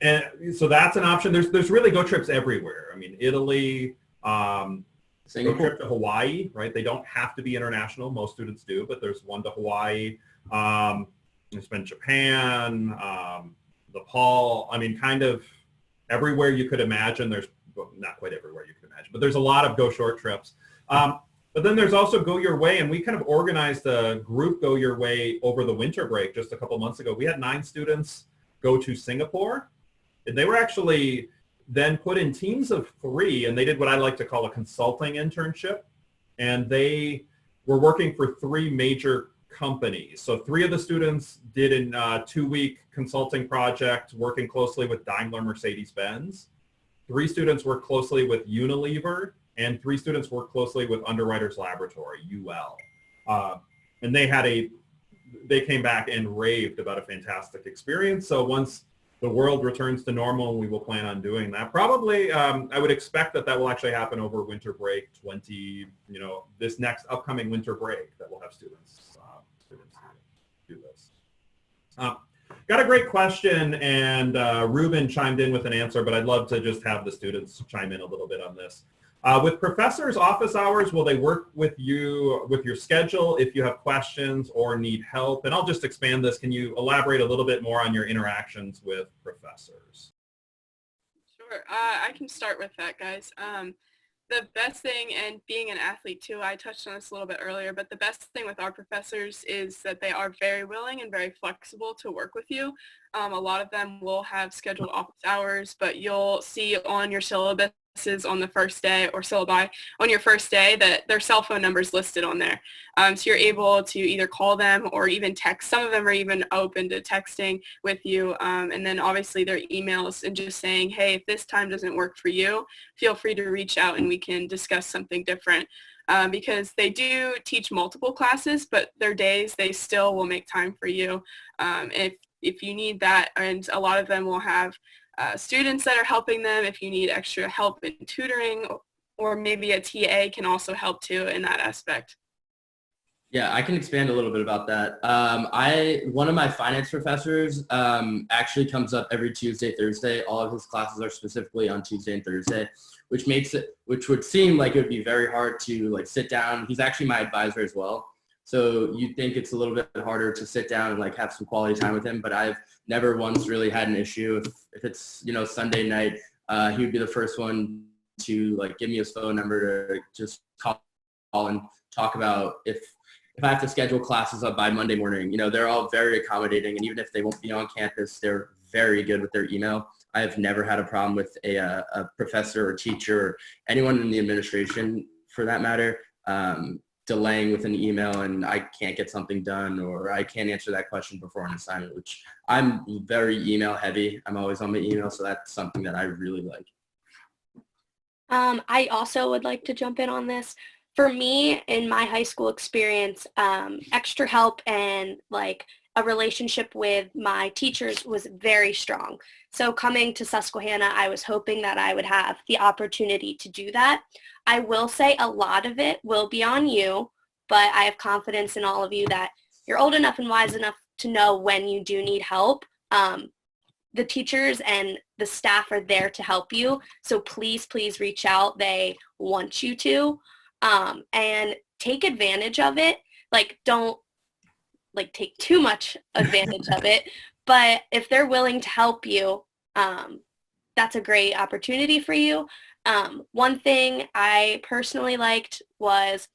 And so that's an option. There's really Go trips everywhere. I mean, Italy, Go trip to Hawaii, right? They don't have to be international. Most students do, but there's one to Hawaii. There's been Japan, Nepal. I mean, kind of everywhere you could imagine. Well, not quite everywhere you could imagine, but there's a lot of Go Short trips. But then there's also Go Your Way, and we kind of organized a group Go Your Way over the winter break just a couple months ago. We had 9 students go to Singapore, and they were actually then put in teams of 3, and they did what I like to call a consulting internship, and they were working for 3 major companies. So 3 of the students did a 2-week consulting project working closely with Daimler Mercedes-Benz. 3 students worked closely with Unilever, and 3 students worked closely with Underwriters Laboratory, UL. And they came back and raved about a fantastic experience. So once the world returns to normal, we will plan on doing that. Probably, I would expect that will actually happen over winter break this next upcoming winter break, that we'll have students do this. Got a great question, and Ruben chimed in with an answer, but I'd love to just have the students chime in a little bit on this. With professors' office hours, will they work with you with your schedule if you have questions or need help? And I'll just expand this. Can you elaborate a little bit more on your interactions with professors? Sure. I can start with that, guys. The best thing, and being an athlete too, I touched on this a little bit earlier, but the best thing with our professors is that they are very willing and very flexible to work with you. A lot of them will have scheduled office hours, but you'll see on your syllabus on the first day, or syllabi on your first day, that their cell phone numbers listed on there. So you're able to either call them or even text. Some of them are even open to texting with you. And then obviously their emails, and just saying, hey, if this time doesn't work for you, feel free to reach out and we can discuss something different. Because they do teach multiple classes, but their days, they still will make time for you if you need that. And a lot of them will have students that are helping them if you need extra help in tutoring, or maybe a TA can also help too in that aspect. Yeah, I can expand a little bit about that. One of my finance professors actually comes up every Tuesday, Thursday. All of his classes are specifically on Tuesday and Thursday, which would seem like it would be very hard to sit down. He's actually my advisor as well. So you'd think it's a little bit harder to sit down and have some quality time with him, but I've never once really had an issue. If it's, Sunday night, he would be the first one to give me his phone number to just call and talk about if I have to schedule classes up by Monday morning. They're all very accommodating, and even if they won't be on campus, they're very good with their email. I have never had a problem with a professor or teacher or anyone in the administration for that matter. delaying with an email and I can't get something done, or I can't answer that question before an assignment, which I'm very email heavy. I'm always on my email, so that's something that I really like. I also would like to jump in on this. For me, in my high school experience, extra help and like a relationship with my teachers was very strong. So coming to Susquehanna, I was hoping that I would have the opportunity to do that. I will say a lot of it will be on you, but I have confidence in all of you that you're old enough and wise enough to know when you do need help. The teachers and the staff are there to help you. So please, please reach out. They want you to. And take advantage of it. Like, don't like take too much advantage of it. But if they're willing to help you, that's a great opportunity for you. One thing I personally liked was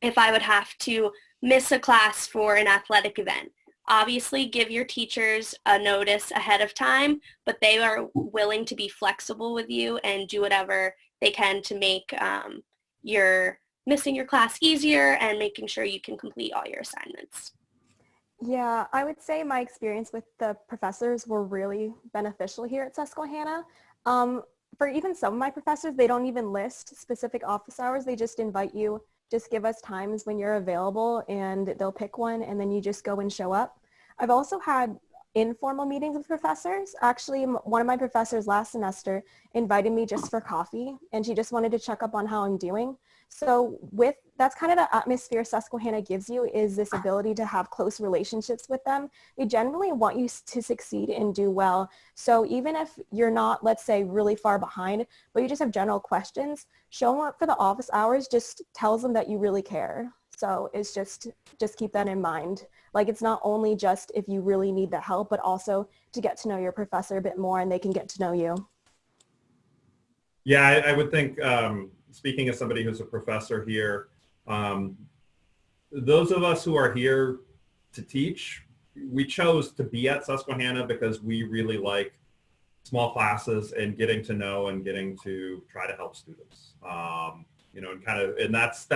if I would have to miss a class for an athletic event. Obviously, give your teachers a notice ahead of time, but they are willing to be flexible with you and do whatever they can to make your missing your class easier and making sure you can complete all your assignments. Yeah, I would say my experience with the professors were really beneficial here at Susquehanna. For even some of my professors, they don't even list specific office hours. They just invite you, just give us times when you're available, and they'll pick one, and then you just go and show up. I've also had informal meetings with professors. Actually, one of my professors last semester invited me just for coffee, and she just wanted to check up on how I'm doing. So that's kind of the atmosphere Susquehanna gives you, is this ability to have close relationships with them. They generally want you to succeed and do well. So even if you're not, let's say, really far behind, but you just have general questions, showing up for the office hours just tells them that you really care. So it's just keep that in mind. Like, it's not only just if you really need the help, but also to get to know your professor a bit more and they can get to know you. Yeah, I would think, speaking as somebody who's a professor here, those of us who are here to teach, we chose to be at Susquehanna because we really like small classes and getting to know and getting to try to help students. And that's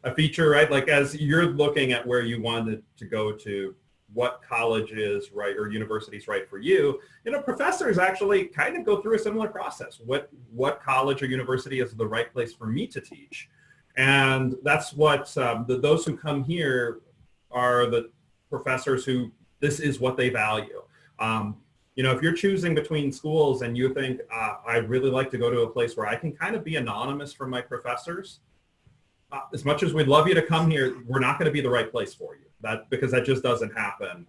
a feature, right? Like, as you're looking at where you wanted to go to, what college is right or university is right for you, professors actually kind of go through a similar process. What college or university is the right place for me to teach? And that's what those who come here are the professors who this is what they value. If you're choosing between schools and you think, I'd really like to go to a place where I can kind of be anonymous from my professors, as much as we'd love you to come here, we're not going to be the right place for you. Because that just doesn't happen.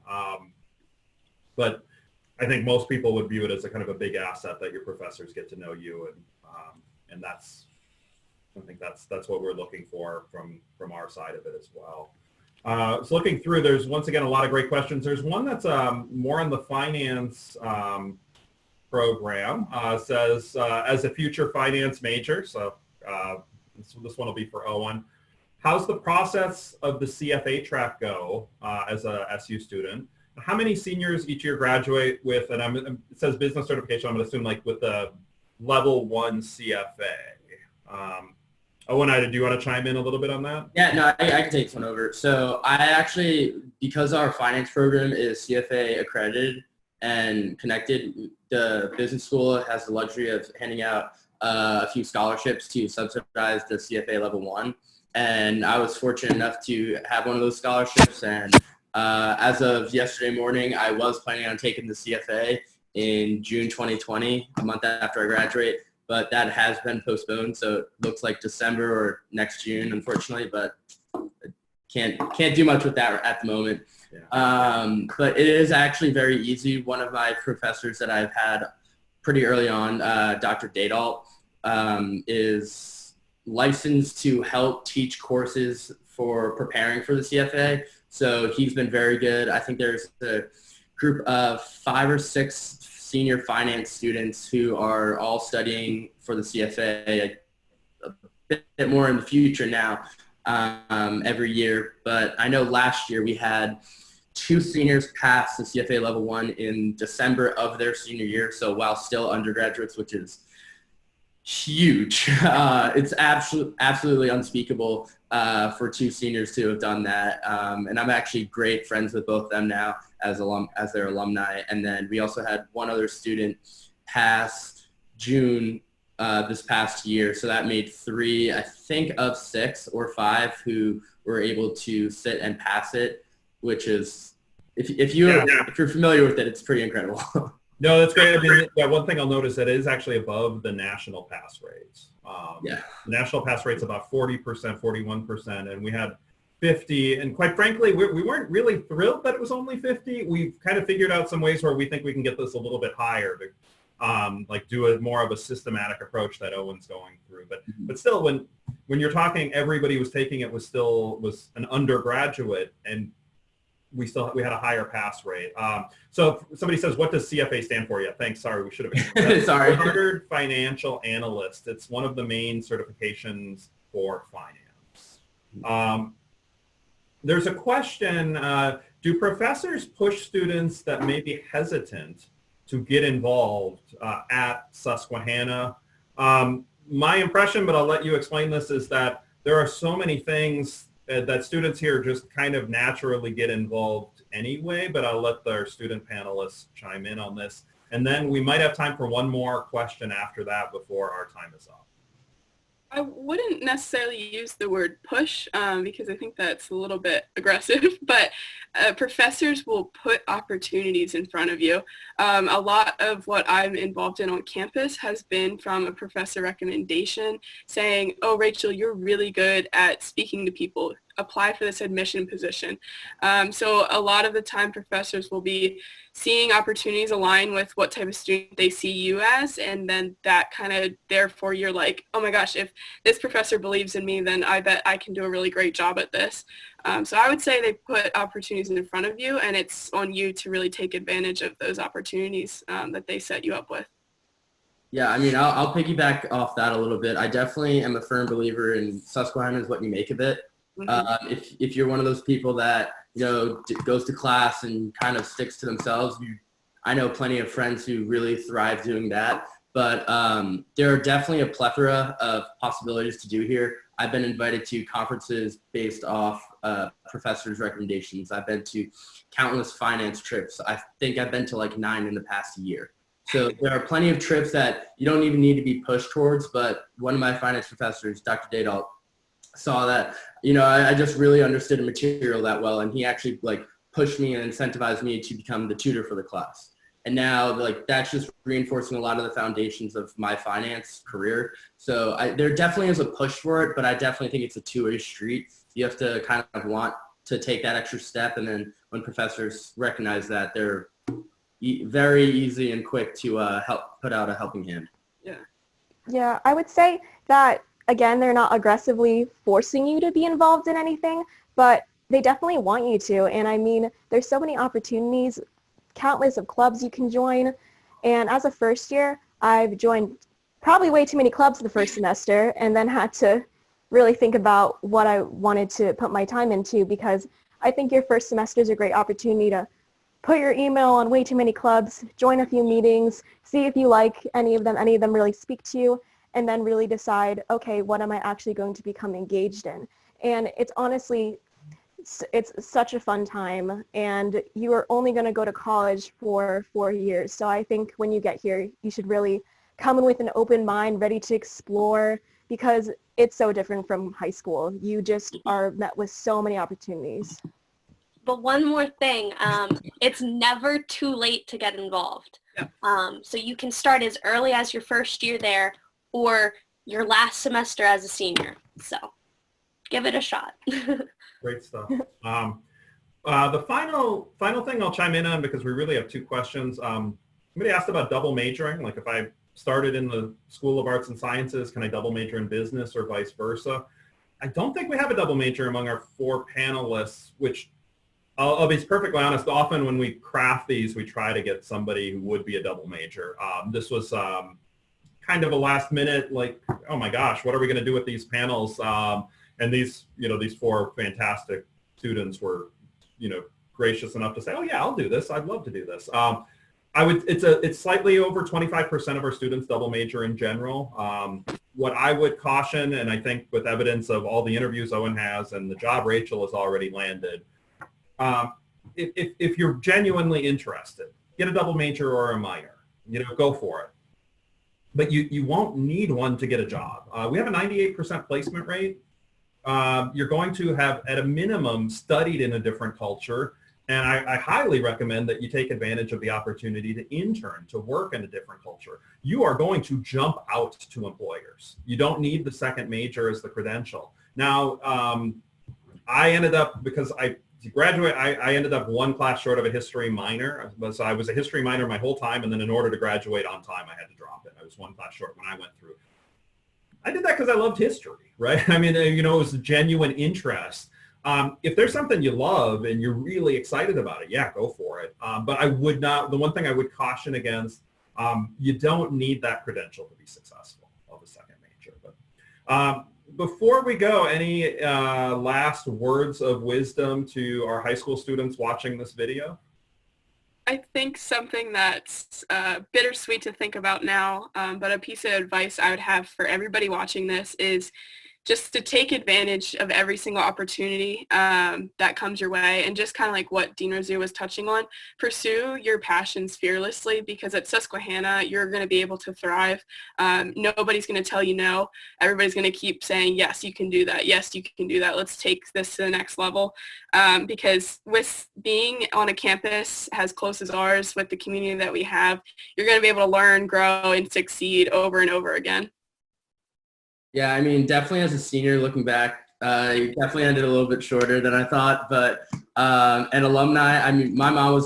But I think most people would view it as a kind of a big asset that your professors get to know you, and I think that's what we're looking for from our side of it as well. So looking through, there's once again a lot of great questions. There's one that's more on the finance program. Says as a future finance major, so this one will be for Owen. How's the process of the CFA track go as a SU student? How many seniors each year graduate with, and it says business certification, I'm going to assume like with the level 1 CFA. Owen, do you want to chime in a little bit on that? Yeah, no, I can take this one over. So I actually, because our finance program is CFA accredited and connected, the business school has the luxury of handing out a few scholarships to subsidize the CFA level 1. And I was fortunate enough to have one of those scholarships. And as of yesterday morning, I was planning on taking the CFA in June 2020, a month after I graduate. But that has been postponed, so it looks like December or next June, unfortunately. But can't do much with that at the moment. Yeah. But it is actually very easy. One of my professors that I've had pretty early on, Dr. Dadalt, is licensed to help teach courses for preparing for the CFA. So he's been very good. I think there's a group of 5 or 6 senior finance students who are all studying for the CFA a bit more in the future now every year. But I know last year we had 2 seniors pass the CFA level 1 in December of their senior year. So while still undergraduates, which is huge. It's absolutely unspeakable. for two seniors to have done that. And I'm actually great friends with both of them now as their alumni. And then we also had one other student pass June this past year. So that made 3, I think, of 6 or 5 who were able to sit and pass it, which is, if you're familiar with it, it's pretty incredible. No, that's great. I mean, yeah, one thing I'll notice that it is actually above the national pass rates. The national pass rate's about 40%, 41%, and we had 50. And quite frankly, we weren't really thrilled that it was only 50. We've kind of figured out some ways where we think we can get this a little bit higher to like do more of a systematic approach that Owen's going through. But still, when you're talking, everybody was taking it was an undergraduate, and we had a higher pass rate. So if somebody says, what does CFA stand for? Yeah, thanks. Sorry, we should have. Sorry. Chartered Financial Analyst. It's one of the main certifications for finance. There's a question, do professors push students that may be hesitant to get involved at Susquehanna? My impression, but I'll let you explain this, is that there are so many things that students here just kind of naturally get involved anyway, but I'll let our student panelists chime in on this. And then we might have time for one more question after that before our time is up. I wouldn't necessarily use the word push because I think that's a little bit aggressive, but professors will put opportunities in front of you. A lot of what I'm involved in on campus has been from a professor recommendation saying, oh, Rachel, you're really good at speaking to people. Apply for this admission position. So a lot of the time professors will be seeing opportunities align with what type of student they see you as, and then that kind of, therefore you're like, oh my gosh, if this professor believes in me, then I bet I can do a really great job at this. So I would say they put opportunities in front of you, and it's on you to really take advantage of those opportunities that they set you up with. Yeah, I mean, I'll piggyback off that a little bit. I definitely am a firm believer in Susquehanna is what you make of it. Mm-hmm. If you're one of those people that, goes to class and kind of sticks to themselves, I know plenty of friends who really thrive doing that. But there are definitely a plethora of possibilities to do here. I've been invited to conferences based off professors' recommendations. I've been to countless finance trips. I think I've been to like 9 in the past year. So there are plenty of trips that you don't even need to be pushed towards. But one of my finance professors, Dr. Daydahl, saw that, I just really understood the material that well. And he actually pushed me and incentivized me to become the tutor for the class. And now that's just reinforcing a lot of the foundations of my finance career. So there definitely is a push for it, but I definitely think it's a two-way street. You have to kind of want to take that extra step. And then when professors recognize that, they're very easy and quick to help put out a helping hand. Yeah, I would say that, again, they're not aggressively forcing you to be involved in anything, but they definitely want you to. And I mean, there's so many opportunities, countless of clubs you can join. And as a first year, I've joined probably way too many clubs the first semester, and then had to really think about what I wanted to put my time into, because I think your first semester is a great opportunity to put your email on way too many clubs, join a few meetings, see if you like any of them really speak to you, and then really decide, okay, what am I actually going to become engaged in? And it's honestly, it's such a fun time, and you are only going to go to college for 4 years. So I think when you get here, you should really come in with an open mind, ready to explore, because it's so different from high school. You just are met with so many opportunities. But one more thing, it's never too late to get involved. Yeah. So you can start as early as your first year there, or your last semester as a senior. So give it a shot. Great stuff. The final thing I'll chime in on, because we really have 2 questions. Somebody asked about double majoring. Like, if I started in the School of Arts and Sciences, can I double major in business or vice versa? I don't think we have a double major among our 4 panelists, which I'll be perfectly honest, often when we craft these, we try to get somebody who would be a double major. This was kind of a last minute, oh my gosh, what are we going to do with these panels? And these 4 fantastic students were, gracious enough to say, oh yeah, I'll do this. I'd love to do this. It's slightly over 25% of our students double major in general. what I would caution, and I think with evidence of all the interviews Owen has and the job Rachel has already landed, if you're genuinely interested, get a double major or a minor, go for it. But you won't need one to get a job. We have a 98% placement rate. You're going to have, at a minimum, studied in a different culture. And I highly recommend that you take advantage of the opportunity to intern, to work in a different culture. You are going to jump out to employers. You don't need the second major as the credential. Now, I ended up, because to graduate, I ended up one class short of a history minor. So I was a history minor my whole time, and then in order to graduate on time, I had to drop it. I was one class short when I went through. I did that because I loved history, right? I mean, it was a genuine interest. If there's something you love and you're really excited about it, yeah, go for it. But I would not, the one thing I would caution against, you don't need that credential to be successful of a second major. But before we go, any last words of wisdom to our high school students watching this video? I think something that's bittersweet to think about now, but a piece of advice I would have for everybody watching this is just to take advantage of every single opportunity that comes your way, and just kind of like what Dean Rousu was touching on, pursue your passions fearlessly, because at Susquehanna, you're going to be able to thrive. Nobody's going to tell you no. Everybody's going to keep saying, yes, you can do that. Yes, you can do that. Let's take this to the next level. Because with being on a campus as close as ours, with the community that we have, you're going to be able to learn, grow, and succeed over and over again. Yeah, I mean, definitely as a senior looking back, you definitely ended a little bit shorter than I thought, but an alumni, I mean, my mom was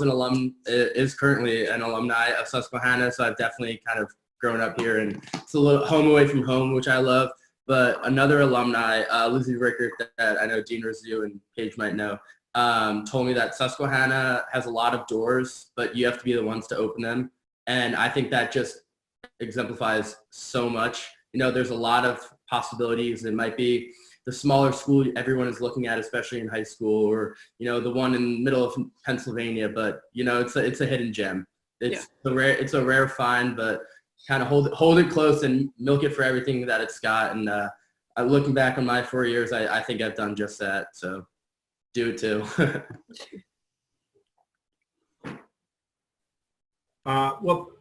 is currently an alumni of Susquehanna, so I've definitely kind of grown up here, and it's a little home away from home, which I love. But another alumni, Rigor, that I know Dean Rousu and Paige might know, told me that Susquehanna has a lot of doors, but you have to be the ones to open them. And I think that just exemplifies so much. There's a lot of possibilities. It might be the smaller school everyone is looking at, especially in high school, or, the one in the middle of Pennsylvania, but, it's a hidden gem. It's a rare find, but kind of hold it close and milk it for everything that it's got. And looking back on my 4 years, I think I've done just that. So do it too. Well,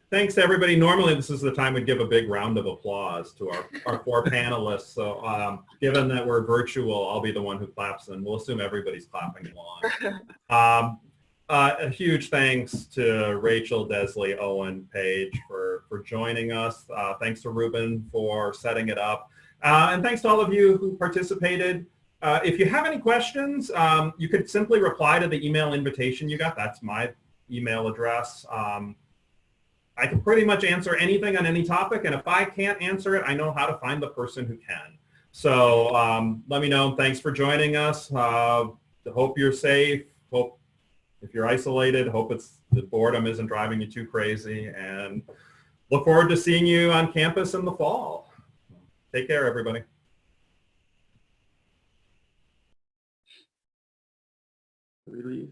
thanks to everybody. Normally, this is the time we'd give a big round of applause to our four panelists. So given that we're virtual, I'll be the one who claps, and we'll assume everybody's clapping along. A huge thanks to Rachel, Desley, Owen, Paige for joining us. Thanks to Ruben for setting it up. And thanks to all of you who participated. If you have any questions, you could simply reply to the email invitation you got. That's my email address. I can pretty much answer anything on any topic, and if I can't answer it, I know how to find the person who can. So let me know. Thanks for joining us. Hope you're safe. Hope if you're isolated, hope the boredom isn't driving you too crazy, and look forward to seeing you on campus in the fall. Take care, everybody. Leave.